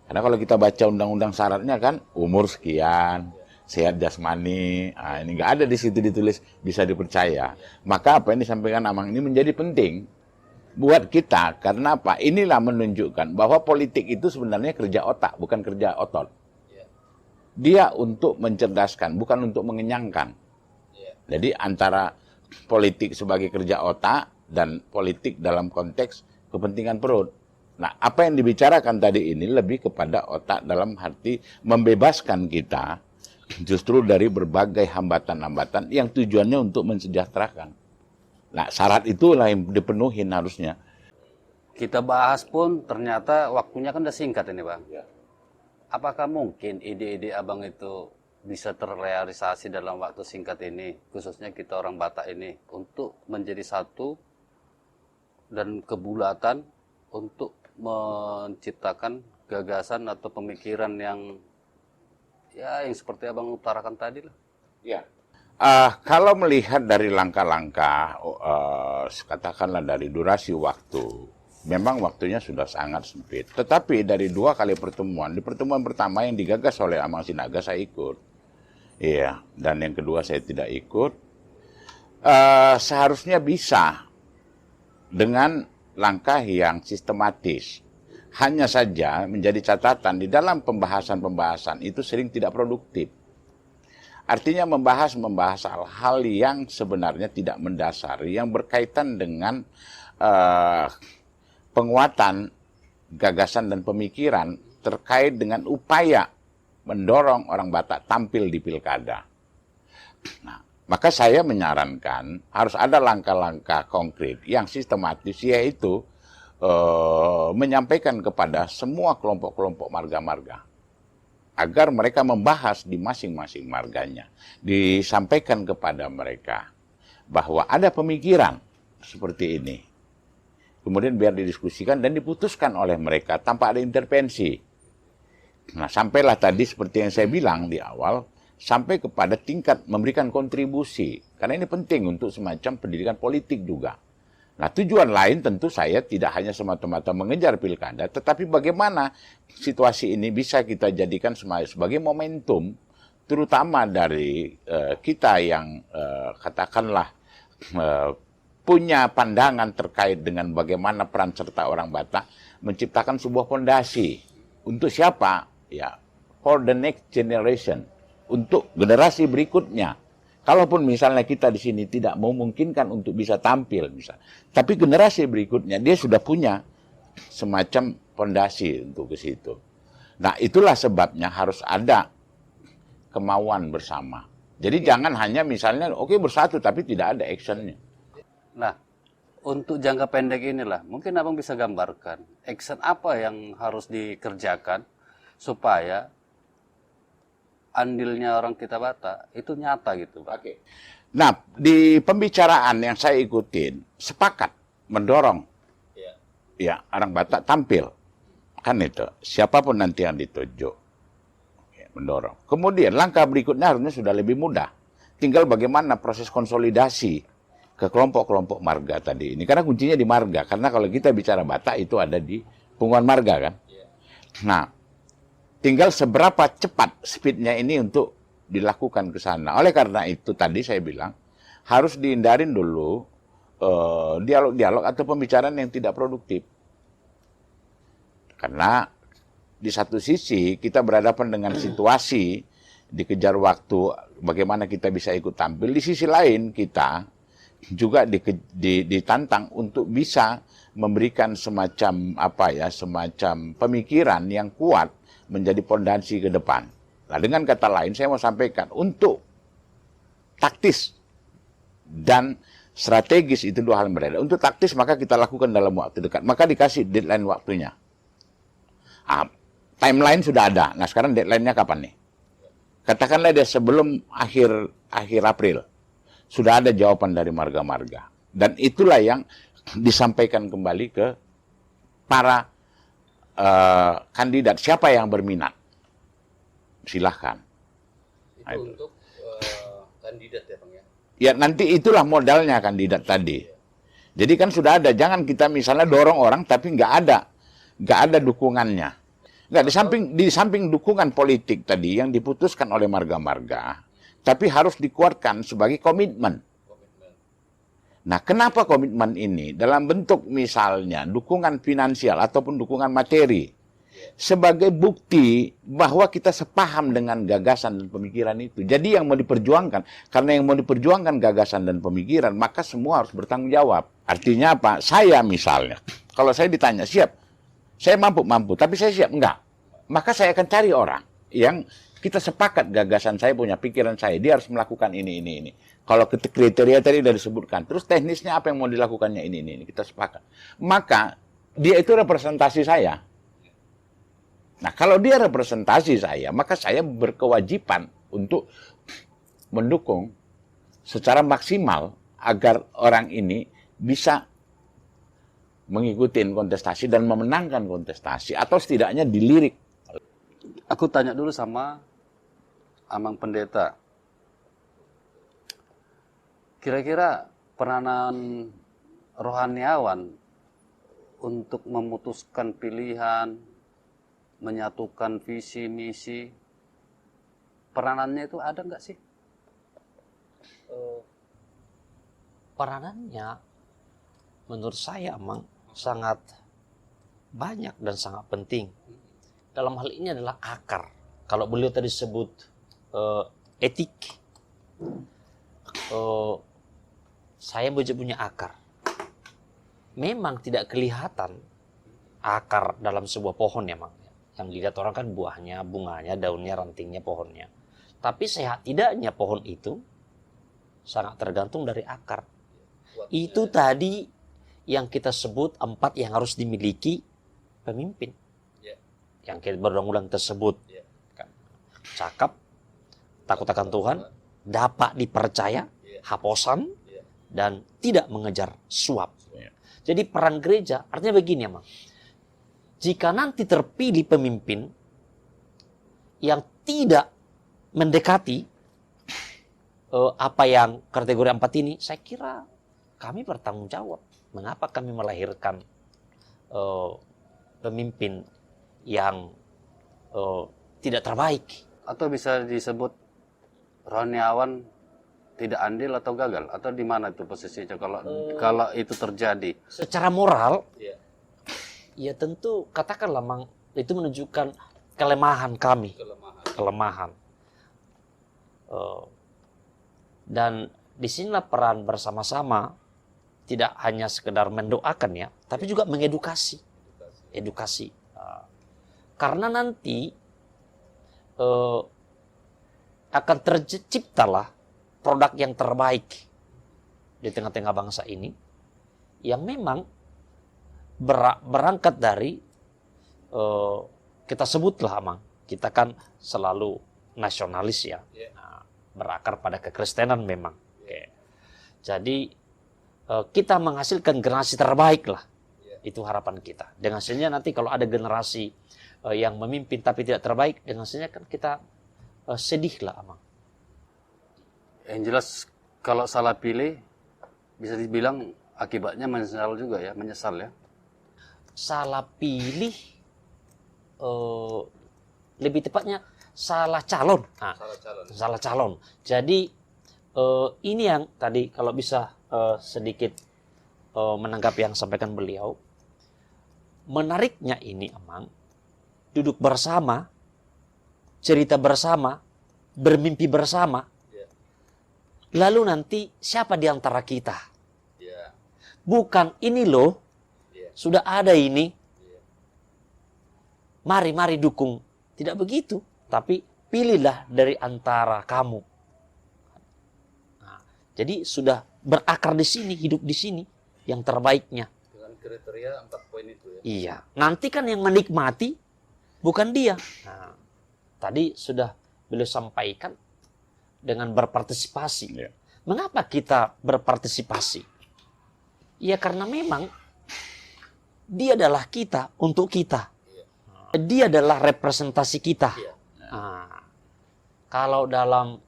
Karena kalau kita baca undang-undang syaratnya kan umur sekian, sehat jasmani, nah, ini nggak ada di situ ditulis bisa dipercaya. Maka apa yang disampaikan Amang ini menjadi penting buat kita, karena apa? Inilah menunjukkan bahwa politik itu sebenarnya kerja otak, bukan kerja otot. Dia untuk mencerdaskan, bukan untuk mengenyangkan. Jadi antara politik sebagai kerja otak dan politik dalam konteks kepentingan perut. Nah, apa yang dibicarakan tadi ini lebih kepada otak dalam arti membebaskan kita justru dari berbagai hambatan-hambatan yang tujuannya untuk mensejahterakan. Nah, syarat itulah yang dipenuhi harusnya. Kita bahas pun ternyata waktunya kan udah singkat ini Bang. Apakah mungkin ide-ide Abang itu bisa terrealisasi dalam waktu singkat ini, khususnya kita orang Batak ini, untuk menjadi satu dan kebulatan untuk menciptakan gagasan atau pemikiran yang seperti Abang utarakan tadi lah. Ya. Kalau melihat dari langkah-langkah, katakanlah dari durasi waktu, memang waktunya sudah sangat sempit. Tetapi dari 2 kali pertemuan, di pertemuan pertama yang digagas oleh Amang Sinaga saya ikut. Iya, dan yang kedua saya tidak ikut. Seharusnya bisa dengan langkah yang sistematis. Hanya saja menjadi catatan di dalam pembahasan-pembahasan itu sering tidak produktif. Artinya membahas hal-hal yang sebenarnya tidak mendasar, yang berkaitan dengan penguatan gagasan dan pemikiran terkait dengan upaya mendorong orang Batak tampil di pilkada. Nah, maka saya menyarankan harus ada langkah-langkah konkret yang sistematis, yaitu menyampaikan kepada semua kelompok-kelompok marga-marga agar mereka membahas di masing-masing marganya. Disampaikan kepada mereka bahwa ada pemikiran seperti ini. Kemudian biar didiskusikan dan diputuskan oleh mereka tanpa ada intervensi. Nah, sampailah tadi seperti yang saya bilang di awal, sampai kepada tingkat memberikan kontribusi. Karena ini penting untuk semacam pendidikan politik juga. Nah, tujuan lain tentu saya tidak hanya semata-mata mengejar pilkada, tetapi bagaimana situasi ini bisa kita jadikan sebagai momentum, terutama dari kita yang katakanlah punya pandangan terkait dengan bagaimana peran serta orang Batak menciptakan sebuah fondasi. Untuk siapa? Ya, for the next generation. Untuk generasi berikutnya. Kalaupun misalnya kita di sini tidak memungkinkan untuk bisa tampil, misalnya, tapi generasi berikutnya dia sudah punya semacam fondasi untuk ke situ. Nah, itulah sebabnya harus ada kemauan bersama. Jadi jangan hanya misalnya oke bersatu tapi tidak ada actionnya. Nah, untuk jangka pendek inilah, mungkin Abang bisa gambarkan action apa yang harus dikerjakan supaya andilnya orang kita Batak itu nyata gitu, Pak. Oke. Nah, di pembicaraan yang saya ikutin, sepakat mendorong ya orang Batak tampil. Kan itu, siapapun nanti yang ditunjuk. Mendorong. Kemudian langkah berikutnya harusnya sudah lebih mudah. Tinggal bagaimana proses konsolidasi ke kelompok-kelompok marga tadi ini. Karena kuncinya di marga. Karena kalau kita bicara Batak itu ada di punggungan marga kan. Nah, tinggal seberapa cepat speednya ini untuk dilakukan ke sana. Oleh karena itu tadi saya bilang harus dihindarin dulu dialog-dialog atau pembicaraan yang tidak produktif. Karena di satu sisi kita berhadapan dengan situasi dikejar waktu bagaimana kita bisa ikut tampil. Di sisi lain kita juga ditantang untuk bisa memberikan semacam semacam pemikiran yang kuat menjadi pondasi ke depan. Nah, dengan kata lain saya mau sampaikan untuk taktis dan strategis itu dua hal yang berbeda. Untuk taktis maka kita lakukan dalam waktu dekat, maka dikasih deadline waktunya. Timeline sudah ada. Nah, sekarang deadline-nya kapan nih? Katakanlah dia sebelum akhir April sudah ada jawaban dari marga-marga, dan itulah yang disampaikan kembali ke para kandidat. Siapa yang berminat, silahkan. Itu untuk kandidat ya Bang ya? Ya nanti itulah modalnya kandidat tadi. Jadi kan sudah ada, jangan kita misalnya dorong orang tapi nggak ada dukungannya. Nggak, di samping dukungan politik tadi yang diputuskan oleh marga-marga, tapi harus dikuatkan sebagai komitmen. Nah, kenapa komitmen ini? Dalam bentuk misalnya dukungan finansial ataupun dukungan materi. Sebagai bukti bahwa kita sepaham dengan gagasan dan pemikiran itu. Jadi yang mau diperjuangkan, karena yang mau diperjuangkan gagasan dan pemikiran, maka semua harus bertanggung jawab. Artinya apa? Saya misalnya, kalau saya ditanya, siap? Saya mampu, tapi saya siap? Enggak. Maka saya akan cari orang yang kita sepakat gagasan saya, punya pikiran saya, dia harus melakukan ini. Kalau kriteria tadi sudah disebutkan, terus teknisnya apa yang mau dilakukannya ini, kita sepakat. Maka dia itu representasi saya. Nah, kalau dia representasi saya, maka saya berkewajiban untuk mendukung secara maksimal agar orang ini bisa mengikuti kontestasi dan memenangkan kontestasi, atau setidaknya dilirik. Aku tanya dulu sama Amang Pendeta. Kira-kira peranan rohaniawan untuk memutuskan pilihan, menyatukan visi misi, peranannya itu ada nggak sih? Peranannya menurut saya Amang sangat banyak dan sangat penting. Dalam hal ini adalah akar. Kalau beliau tadi sebut etik, saya punya akar. Memang tidak kelihatan akar dalam sebuah pohon ya, Mang. Yang dilihat orang kan buahnya, bunganya, daunnya, rantingnya, pohonnya. Tapi sehat tidaknya pohon itu sangat tergantung dari akar. Itu tadi yang kita sebut 4 yang harus dimiliki pemimpin. Yang kita berulang-ulang tersebut. Cakap, takut akan Tuhan, dapat dipercaya, haposan, dan tidak mengejar suap. Jadi peran gereja artinya begini ya, Mang. Jika nanti terpilih pemimpin yang tidak mendekati apa yang kategori 4 ini, saya kira kami bertanggung jawab. Mengapa kami melahirkan pemimpin yang tidak terbaik? Atau bisa disebut rohaniawan tidak andil atau gagal? Atau di mana itu posisinya kalau itu terjadi? Secara moral, ya tentu katakanlah Mang, itu menunjukkan kelemahan kami. Kelemahan. Dan disinilah peran bersama-sama tidak hanya sekedar mendoakan ya, tapi juga mengedukasi. Edukasi. Karena nanti akan terciptalah produk yang terbaik di tengah-tengah bangsa ini yang memang berangkat dari kita sebutlah Amang, kita kan selalu nasionalis ya, berakar pada kekristenan memang. Jadi kita menghasilkan generasi terbaik lah, itu harapan kita. Dengan hasilnya nanti kalau ada generasi yang memimpin tapi tidak terbaik, dengan hasilnya kan kita sedih lah Amang. Yang jelas kalau salah pilih bisa dibilang akibatnya menyesal juga ya, menyesal ya. Salah pilih, lebih tepatnya salah calon. Nah, salah calon. Jadi ini yang tadi kalau bisa sedikit menanggapi yang sampaikan beliau, menariknya ini Amang, duduk bersama, cerita bersama, bermimpi bersama, Lalu nanti siapa di antara kita? Ya. Bukan ini loh, Iya. sudah ada ini. Iya. Mari dukung. Tidak begitu. Tapi pilihlah dari antara kamu. Nah, jadi sudah berakar di sini, hidup di sini. Yang terbaiknya. Dengan kriteria 4 poin itu ya. Iya. Nanti kan yang menikmati bukan dia. Nah, tadi sudah beliau sampaikan dengan berpartisipasi. Iya. Mengapa kita berpartisipasi? Ya karena memang dia adalah kita untuk kita. Dia adalah representasi kita. Iya. Nah, kalau dalam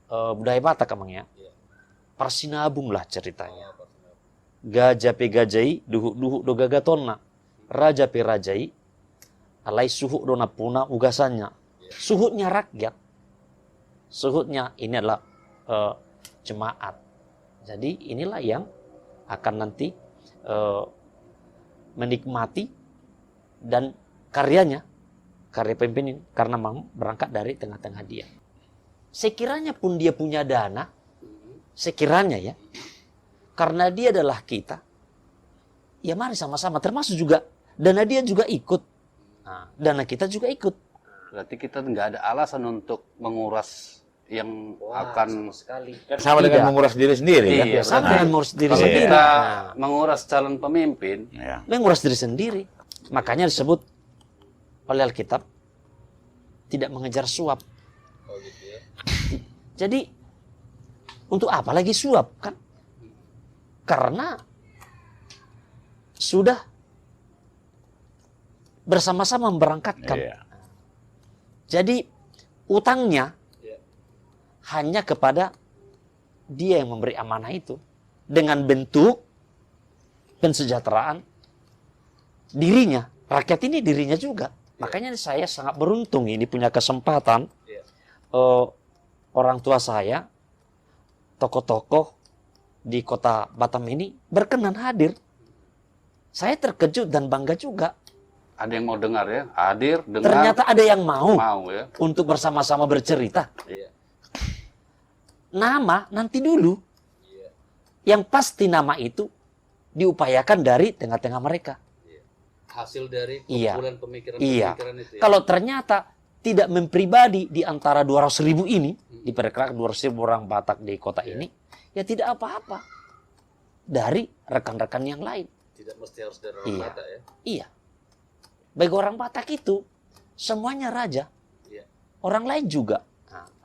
budaya Batak emang ya, Iya. Parsinabung lah ceritanya. Oh, personal. Gajah pe gajai, duhuk do gagatonna. Raja pe rajai, alai suhuk do napuna ugasannya. Suhutnya rakyat. Suhutnya ini adalah jemaat. Jadi inilah yang akan nanti menikmati dan karyanya, karya pemimpin karena memang berangkat dari tengah-tengah dia. Sekiranya pun dia punya dana, sekiranya ya, karena dia adalah kita, ya mari sama-sama, termasuk juga dana dia juga ikut, nah, dana kita juga ikut. Berarti kita nggak ada alasan untuk menguras yang Wah, akan sama sekali. Sama dengan Tidak. menguras diri sendiri kan? Iya, Sama benar. dengan mengurus diri kalau sendiri. kita Nah, menguras calon pemimpin, Ya. mengurus diri sendiri. Makanya disebut oleh Alkitab tidak mengejar suap. Oh gitu ya. Jadi untuk apa lagi suap kan? Karena sudah bersama-sama memberangkatkan. Iya. Jadi utangnya Iya. hanya kepada dia yang memberi amanah itu dengan bentuk pensejahteraan dirinya. Rakyat ini dirinya juga. Makanya saya sangat beruntung ini punya kesempatan. Iya. Orang tua saya, tokoh-tokoh di kota Batam ini berkenan hadir. Saya terkejut dan bangga juga. ada yang mau dengar ya, hadir, dengar, Ternyata ada yang mau ya. untuk bersama-sama bercerita. Iya. Nama nanti dulu. Iya. Yang pasti nama itu diupayakan dari tengah-tengah mereka. Iya. Hasil dari Iya. kumpulan pemikiran Iya. itu ya. Kalau ternyata tidak mempribadi di antara 200.000 ini, diperkirakan 200.000 orang Batak di kota ini, ya tidak apa-apa. Dari rekan-rekan yang lain. Tidak mesti harus dari orang Iya. Batak ya. Iya. Bagi orang Batak itu, semuanya raja. Iya. Orang lain juga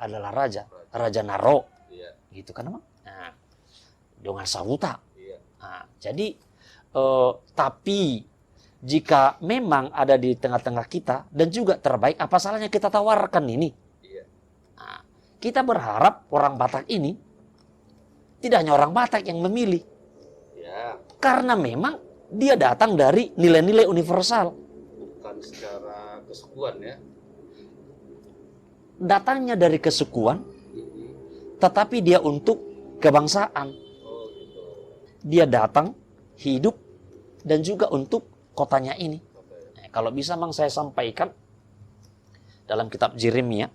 adalah raja. Raja Naro. Iya. Gitu kan, Bang? Nah, dengan Sahuta. Iya. Nah, jadi, tapi jika memang ada di tengah-tengah kita dan juga terbaik, apa salahnya kita tawarkan ini? Iya. Nah, kita berharap orang Batak ini tidak hanya orang Batak yang memilih, Ya, karena memang dia datang dari nilai-nilai universal. bukan secara kesukuan ya. Datangnya dari kesukuan, tetapi dia untuk kebangsaan. Oh gitu. Dia datang, hidup, dan juga untuk kotanya ini. Oke. Nah, kalau bisa Mang saya sampaikan dalam kitab Jeremia,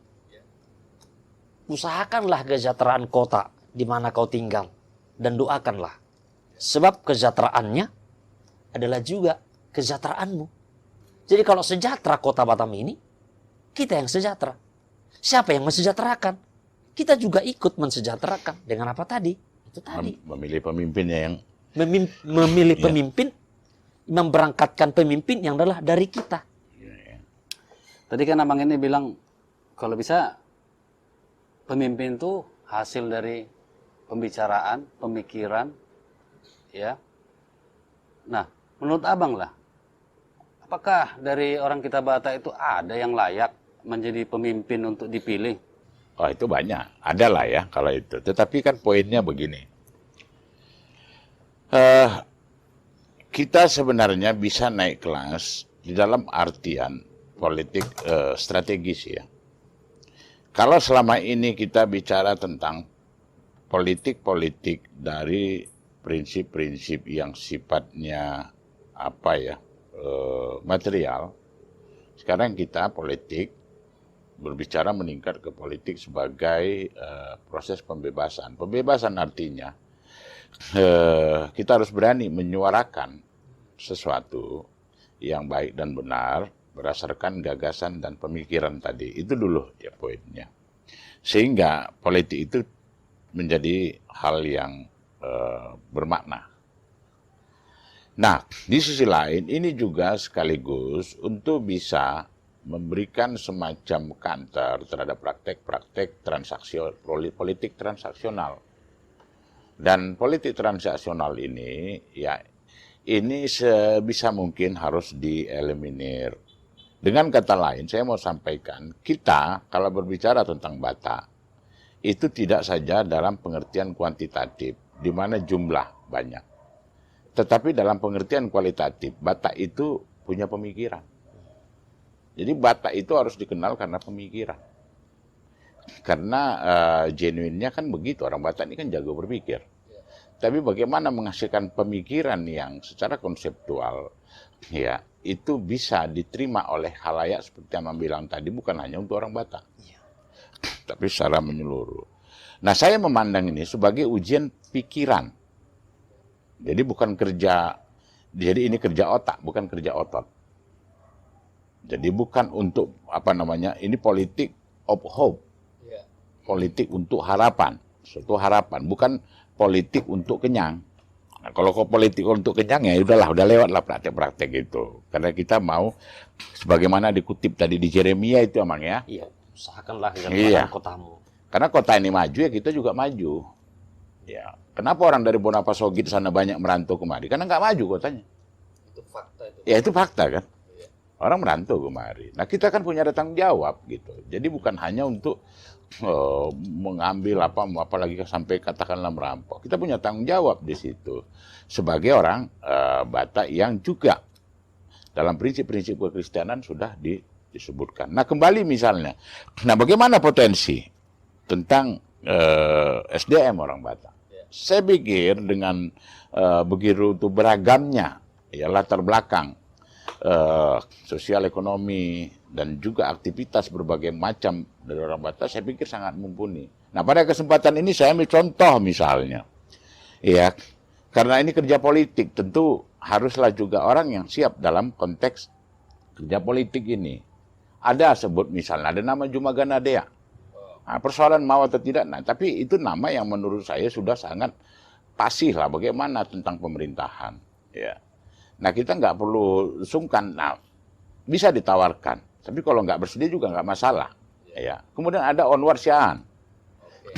usahakanlah kesejahteraan kota di mana kau tinggal dan doakanlah. Sebab kesejahteraannya adalah juga kesejahteraanmu. Jadi kalau sejahtera kota Batam ini, kita yang sejahtera. Siapa yang mensejahterakan? Kita juga ikut mensejahterakan. Dengan apa tadi? Itu tadi. Memilih pemimpinnya yang Memilih Iya. pemimpin, memberangkatkan pemimpin yang adalah dari kita. Tadi kan abang ini bilang, kalau bisa pemimpin itu hasil dari pembicaraan, pemikiran, ya. Nah, menurut abang lah, apakah dari orang kita Batak itu ada yang layak menjadi pemimpin untuk dipilih? Oh itu banyak, ada lah ya kalau itu. Tetapi kan poinnya begini, kita sebenarnya bisa naik kelas di dalam artian politik strategis ya. Kalau selama ini kita bicara tentang politik-politik dari prinsip-prinsip yang sifatnya apa ya material, sekarang kita politik berbicara meningkat ke politik sebagai proses pembebasan. Pembebasan artinya kita harus berani menyuarakan sesuatu yang baik dan benar berdasarkan gagasan dan pemikiran tadi. Itu dulu ya poinnya. Sehingga politik itu menjadi hal yang bermakna. Nah, di sisi lain ini juga sekaligus untuk bisa memberikan semacam counter terhadap praktek-praktek politik transaksional. Dan politik transaksional ini, ya ini sebisa mungkin harus dieliminir. Dengan kata lain, saya mau sampaikan, kita kalau berbicara tentang Batak, itu tidak saja dalam pengertian kuantitatif, di mana jumlah banyak. Tetapi dalam pengertian kualitatif, Batak itu punya pemikiran. Jadi Batak itu harus dikenal karena pemikiran. Karena genuinnya kan begitu, orang Batak ini kan jago berpikir. Tapi bagaimana menghasilkan pemikiran yang secara konseptual, ya itu bisa diterima oleh khalayak seperti yang bilang tadi, bukan hanya untuk orang Batak, tapi secara menyeluruh. Nah, saya memandang ini sebagai ujian pikiran. Jadi bukan kerja, jadi ini kerja otak, bukan kerja otot. Jadi bukan untuk ini politik of hope, politik untuk harapan, suatu harapan, bukan politik untuk kenyang. Nah, kalau politik untuk kenyang ya udahlah, udah lewatlah praktek-praktek itu. Karena kita mau, sebagaimana dikutip tadi di Jeremia itu emang ya. Iya, usahakanlah dengan kotamu. Karena kota ini maju ya kita juga maju. Ya, kenapa orang dari Bonapasogit sana banyak merantau kemari? Karena nggak maju kotanya. Itu fakta itu. Ya itu fakta kan. Orang merantau kemari. Nah kita kan punya tanggung jawab gitu. Jadi bukan hanya untuk mengambil apalagi sampai katakanlah merampok. Kita punya tanggung jawab di situ sebagai orang Batak yang juga dalam prinsip-prinsip kekristenan sudah disebutkan. Nah kembali misalnya, nah bagaimana potensi tentang SDM orang Batak? Saya pikir dengan begitu beragamnya ya latar belakang sosial ekonomi dan juga aktivitas berbagai macam dari orang Batak, saya pikir sangat mumpuni. Nah pada kesempatan ini saya ambil contoh misalnya, ya karena ini kerja politik, tentu haruslah juga orang yang siap dalam konteks kerja politik ini. Ada sebut misalnya, ada nama Jumaga Nadea. Nah, persoalan mau atau tidak, nah tapi itu nama yang menurut saya sudah sangat pasih lah bagaimana tentang pemerintahan. Ya. Nah kita nggak perlu sungkan, nah bisa ditawarkan. Tapi kalau nggak bersedia juga nggak masalah. Ya. Kemudian ada Onwar Syahan,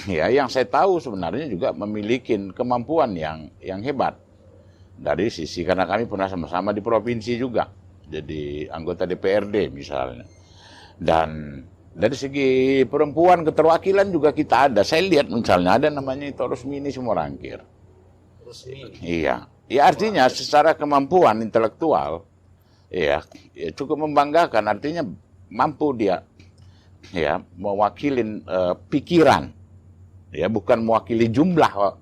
ya, yang saya tahu sebenarnya juga memiliki kemampuan yang hebat dari sisi, karena kami pernah sama-sama di provinsi juga, jadi anggota DPRD misalnya. Dan dari segi perempuan keterwakilan juga kita ada. Saya lihat misalnya ada namanya itu Rusmini Sumorangkir. Rusmini. Iya. Ya artinya secara kemampuan intelektual ya cukup membanggakan, artinya mampu dia ya mewakili pikiran. Ya bukan mewakili jumlah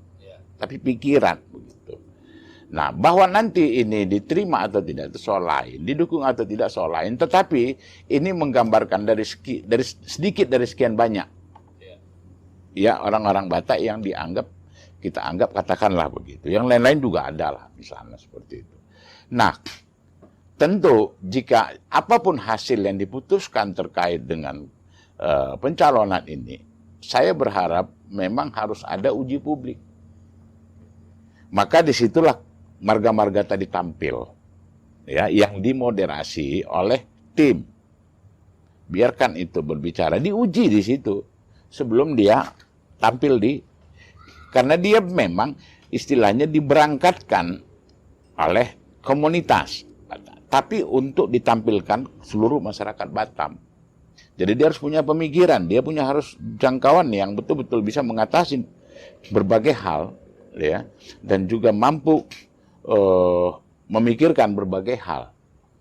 tapi pikiran begitu. Nah, bahwa nanti ini diterima atau tidak itu soal lain, didukung atau tidak soal lain, tetapi ini menggambarkan dari sedikit dari sekian banyak. Ya, orang-orang Batak yang kita anggap katakanlah begitu. Yang lain-lain juga ada lah misalnya seperti itu. Nah, tentu jika apapun hasil yang diputuskan terkait dengan pencalonan ini, saya berharap memang harus ada uji publik. Maka disitulah marga-marga tadi tampil, ya, yang dimoderasi oleh tim. Biarkan itu berbicara, diuji di situ sebelum dia tampil karena dia memang istilahnya diberangkatkan oleh komunitas, tapi untuk ditampilkan seluruh masyarakat Batam. Jadi dia harus punya pemikiran, dia harus jangkauan yang betul-betul bisa mengatasi berbagai hal, ya, dan juga mampu memikirkan berbagai hal,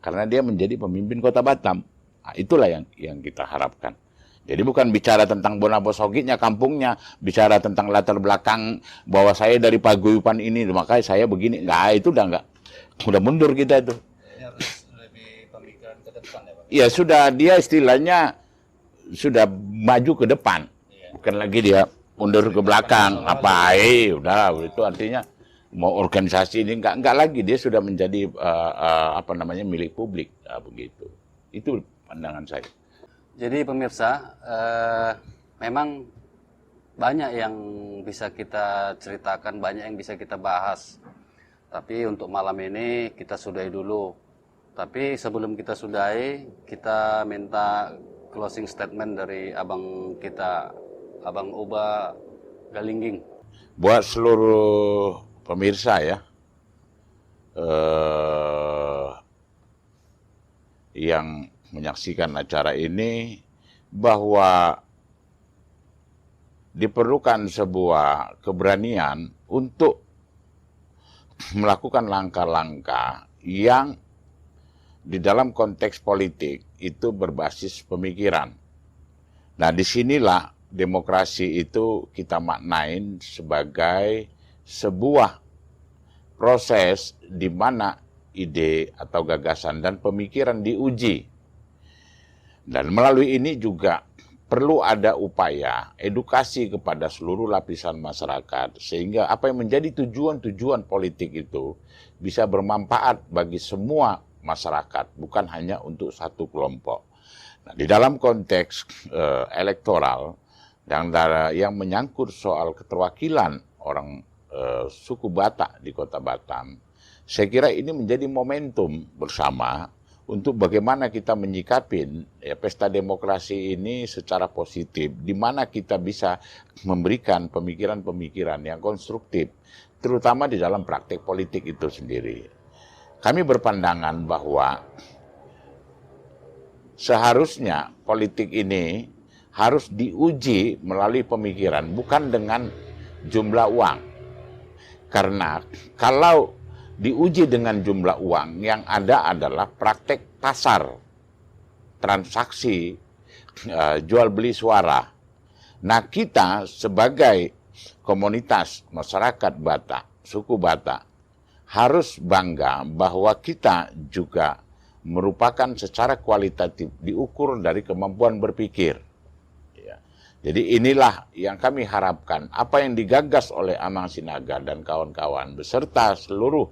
karena dia menjadi pemimpin kota Batam. Nah, itulah yang kita harapkan. Jadi bukan bicara tentang Bonapasogitnya, kampungnya, bicara tentang latar belakang bahwa saya dari paguyuban ini, makanya saya begini. Nggak, itu udah mundur kita itu. Ini harus lebih pemikiran ke depan ya Pak? Ya sudah, dia istilahnya sudah maju ke depan, bukan lagi dia mundur ke belakang. Udah itu artinya mau organisasi ini enggak lagi, dia sudah menjadi milik publik, begitu. Itu pandangan saya. Jadi pemirsa, memang banyak yang bisa kita ceritakan, banyak yang bisa kita bahas. Tapi untuk malam ini kita sudahi dulu. Tapi sebelum kita sudahi, kita minta closing statement dari abang kita, Abang Uba Galingging. Buat seluruh pemirsa ya, yang menyaksikan acara ini, bahwa diperlukan sebuah keberanian untuk melakukan langkah-langkah yang di dalam konteks politik itu berbasis pemikiran. Nah, disinilah demokrasi itu kita maknain sebagai sebuah proses di mana ide atau gagasan dan pemikiran diuji. Dan melalui ini juga perlu ada upaya edukasi kepada seluruh lapisan masyarakat, sehingga apa yang menjadi tujuan-tujuan politik itu bisa bermanfaat bagi semua masyarakat, bukan hanya untuk satu kelompok. Nah, di dalam konteks elektoral, yang menyangkut soal keterwakilan orang suku Batak di Kota Batam, saya kira ini menjadi momentum bersama untuk bagaimana kita menyikapin pesta demokrasi ini secara positif, di mana kita bisa memberikan pemikiran-pemikiran yang konstruktif, terutama di dalam praktek politik itu sendiri. Kami berpandangan bahwa seharusnya politik ini harus diuji melalui pemikiran, bukan dengan jumlah uang. Karena kalau diuji dengan jumlah uang, yang ada adalah praktek pasar, transaksi, jual beli suara. Nah, kita sebagai komunitas masyarakat Batak, suku Batak, harus bangga bahwa kita juga merupakan secara kualitatif diukur dari kemampuan berpikir. Jadi inilah yang kami harapkan, apa yang digagas oleh Amang Sinaga dan kawan-kawan beserta seluruh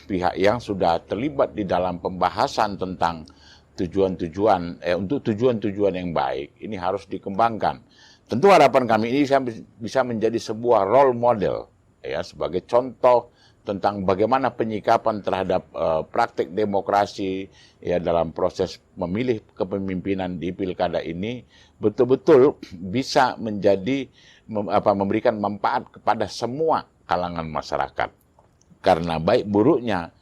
pihak yang sudah terlibat di dalam pembahasan tentang untuk tujuan-tujuan yang baik, ini harus dikembangkan. Tentu harapan kami ini bisa menjadi sebuah role model ya, sebagai contoh tentang bagaimana penyikapan terhadap praktik demokrasi ya dalam proses memilih kepemimpinan di pilkada ini betul-betul bisa menjadi memberikan manfaat kepada semua kalangan masyarakat. Karena baik buruknya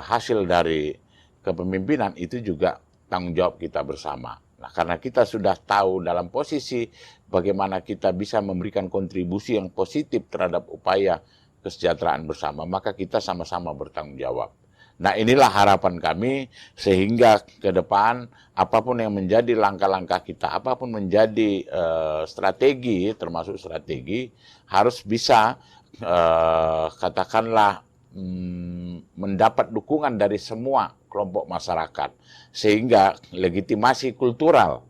hasil dari kepemimpinan itu juga tanggung jawab kita bersama. Nah, karena kita sudah tahu dalam posisi bagaimana kita bisa memberikan kontribusi yang positif terhadap upaya kesejahteraan bersama, maka kita sama-sama bertanggung jawab. Nah, inilah harapan kami, sehingga ke depan apapun yang menjadi langkah-langkah kita, apapun menjadi strategi, termasuk strategi, harus bisa katakanlah mendapat dukungan dari semua kelompok masyarakat, sehingga legitimasi kultural,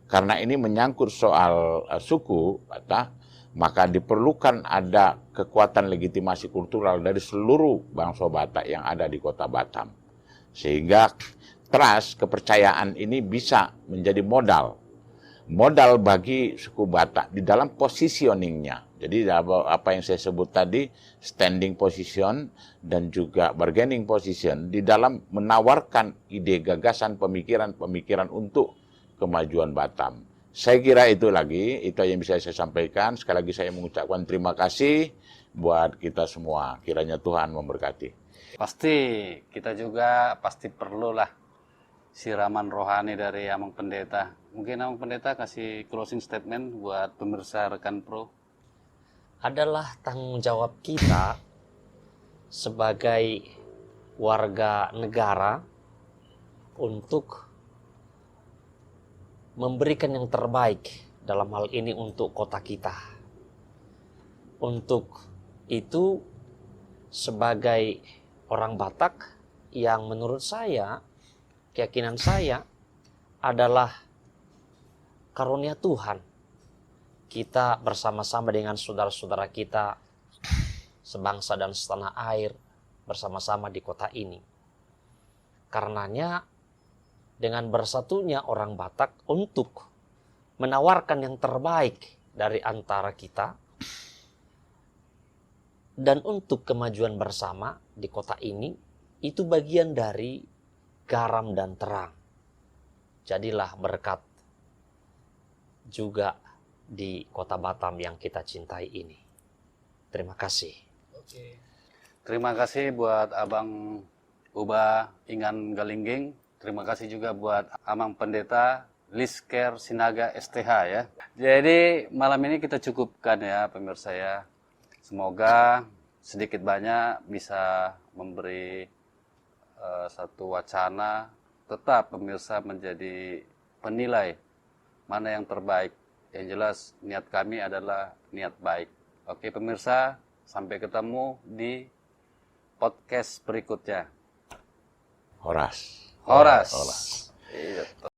karena ini menyangkut soal suku Batak, maka diperlukan ada kekuatan legitimasi kultural dari seluruh bangsa Batak yang ada di Kota Batam. Sehingga trust, kepercayaan ini bisa menjadi modal bagi suku Batak di dalam positioningnya. Jadi apa yang saya sebut tadi, standing position dan juga bargaining position, di dalam menawarkan ide, gagasan, pemikiran-pemikiran untuk kemajuan Batam. Saya kira itu yang bisa saya sampaikan. Sekali lagi saya mengucapkan terima kasih buat kita semua. Kiranya Tuhan memberkati. Pasti kita juga perlulah siraman rohani dari Amang Pendeta. Mungkin Amang Pendeta kasih closing statement buat pemirsa Rekan Pro. Adalah tanggung jawab kita sebagai warga negara untuk memberikan yang terbaik dalam hal ini untuk kota kita. Untuk itu, sebagai orang Batak yang menurut saya, keyakinan saya adalah karunia Tuhan. Kita bersama-sama dengan saudara-saudara kita sebangsa dan setanah air bersama-sama di kota ini. Karenanya dengan bersatunya orang Batak untuk menawarkan yang terbaik dari antara kita dan untuk kemajuan bersama di kota ini, itu bagian dari garam dan terang. Jadilah berkat juga di kota Batam yang kita cintai ini. Terima kasih. Oke. Terima kasih buat Abang Uba Ingan Galingging. Terima kasih juga buat Amang Pendeta Lisker Sinaga STH ya. Jadi malam ini kita cukupkan ya pemirsa ya. Semoga sedikit banyak bisa memberi satu wacana, tetap pemirsa menjadi penilai mana yang terbaik. Yang jelas niat kami adalah niat baik. Oke pemirsa, sampai ketemu di podcast berikutnya. Horas. Horas. Horas. Iya.